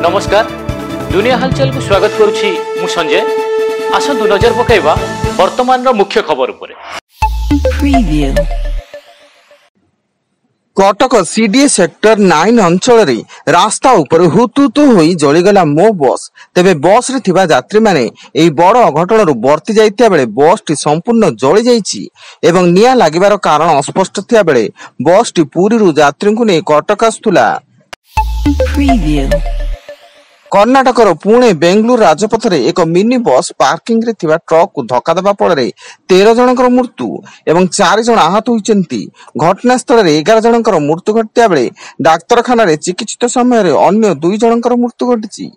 नमस्कार दुनिया हालचाल को स्वागत करुछि मु संजय। आसंतु नजर पकाइबा वर्तमान रो मुख्य खबर उपरे। कटक सीडीए सेक्टर 9 अंचल रे रास्ता ऊपर हुतुतु होई जळीगला मो बस। तेबे बस रे थिबा यात्री माने एई बड़ अघटन रु बर्ती जाइतिया बेले बस टी संपूर्ण जळी जाइछि एवं निया लागिबार कारण अस्पष्ट थिया बेले बस टी पूरी रु यात्री को नै कटक आस्तुला। कर्णाटकर पुणे बेंगलुरु राजपथ रे एक मिनी बस पार्किंग रे थिबा ट्रक को धक्का देबा फଳରେ 13 जनकर मृत्यु एवं 4 जन आहत होइचंती। घटनास्थल रे 11 जनकर मृत्यु घटिया बेले डाक्तरखाना रे चिकित्सित समय रे अन्य 2 जनकर मृत्यु घटिछि।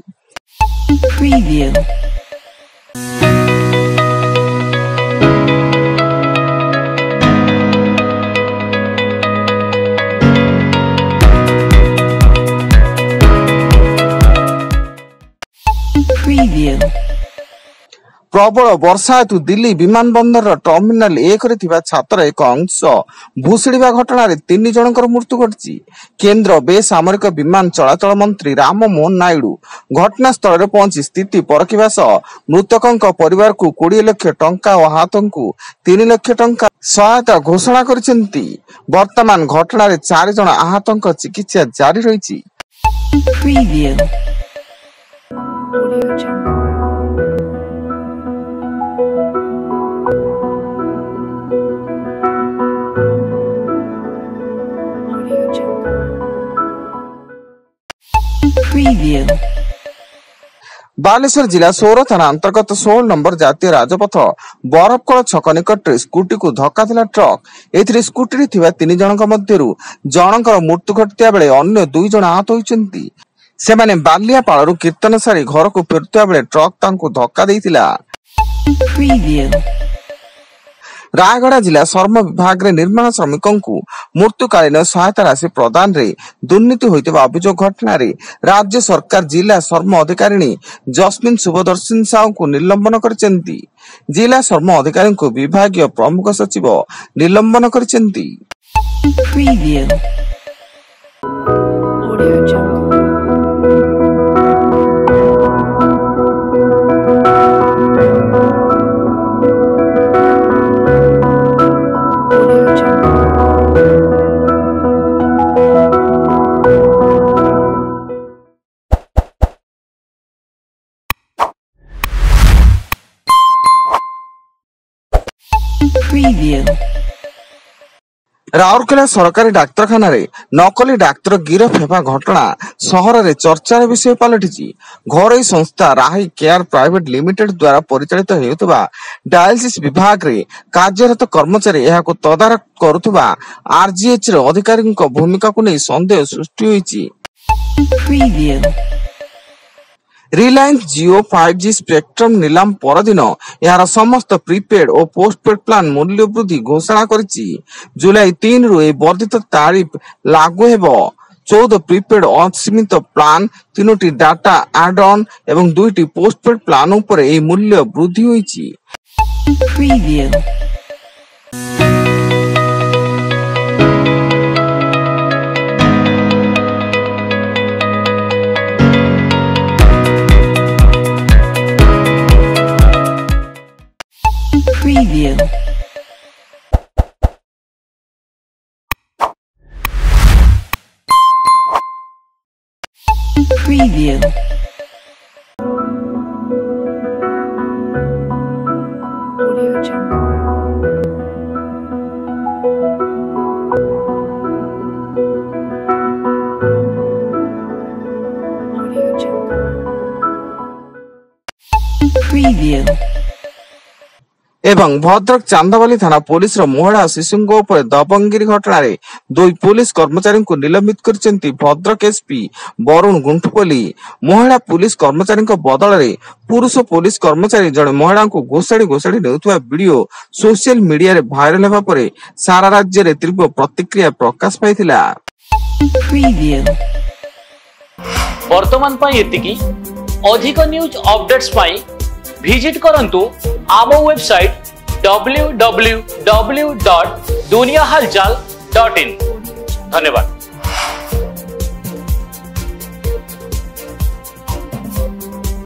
प्रबल वर्षा हेतु दिल्ली विमान बंदर टर्मिनाल 1 रे थिबा छातर एक अंश भूषुड़िबा घटना रे 3 जनकर मृत्यु घटिछि। केंद्र बेसामरिक विमान चलाचल मंत्री राममोहन नायडू घटनास्थल रे पहुंची स्थिति परखिबा सह मृतकक परिवार को 20 लाख टंका और आहतंकु 3 लाख टंका सहायता घोषणा करिसेंती। वर्तमान घटना रे 4 जन आहतंक चिकित्सा जारी रहिछि। बालेश्वर जिला सौर थाना अंतर्गत 16 नंबर जातीय राजपथ बरफकल छक निकट स्कूटी को धक्का दिला ट्रक। एथिरे स्कूटी रे थिबा 3 जनक मध्यरु जनकर मृत्यु घटिया बेले अन्य 2 जन आहत होइचंती। सेमाने बालियापाळरू कीर्तन सारी घर को फेरुतिया बेले ट्रक तांको धक्का देइतिला। रायगढ़ जिला श्रम विभाग रे निर्माण श्रमिकों को मृत्युकालीन सहायता राशि प्रदान रे दुर्नीति होइतबा अभियोग घटना रे राज्य सरकार जिला श्रम अधिकारिणी जस्मिन शुभदर्शन साहू को निलंबन करचंती। जिला श्रम अधिकारी को विभागीय प्रमुख सचिव निलंबन करचंती। राउरकेला सरकारी डाक्तरखाना रे नकली डाक्तर गिरफ हेबा घटना सहर रे चर्चार विषय पलटिछि। घरोई संस्था राही केयर प्राइवेट लिमिटेड द्वारा परिचालित हेउतबा डायलिसिस विभाग रे कार्यरत कर्मचारी एहाको तदारख करुतबा आरजीएच रे अधिकारी भूमिका को नै संदेह सृष्टि होइछि। रिलायंस जियो 5G स्पेक्ट्रम नीलाम परदिन यार समस्त प्रीपेड और पोस्टपेड प्लान मूल्य वृद्धि घोषणा करिछि। जुलाई 3 रु ए वर्धित तारिफ लागू हेबो। 14 प्रीपेड असीमित प्लान 3टी डाटा एड ऑन एवं 2टी पोस्टपेड प्लान ऊपर ए मूल्य वृद्धि होइछि। एवं भद्रक चांदाबाली थाना पुलिस महिला शिशु दबंगिरी घटना रे 2 पुलिस कर्मचारी को निलंबित करचंती भद्रक एसपी वरुण गुंठुपली। महिला पुलिस कर्मचारी बदल रे पुरुष पुलिस कर्मचारी जड़े महिला को घोषाड़ी नेउथुवा वीडियो सोशल मीडिया रे भाइरल हेबा परे सारा राज्य रे तीव्र प्रतिक्रिया प्रकाश पाइथिला। वर्तमान पई एतिकी अधिक न्यूज अपडेट्स पई विजिट करंतु आम वेबसाइट www.duniyahalchal.in। धन्यवाद।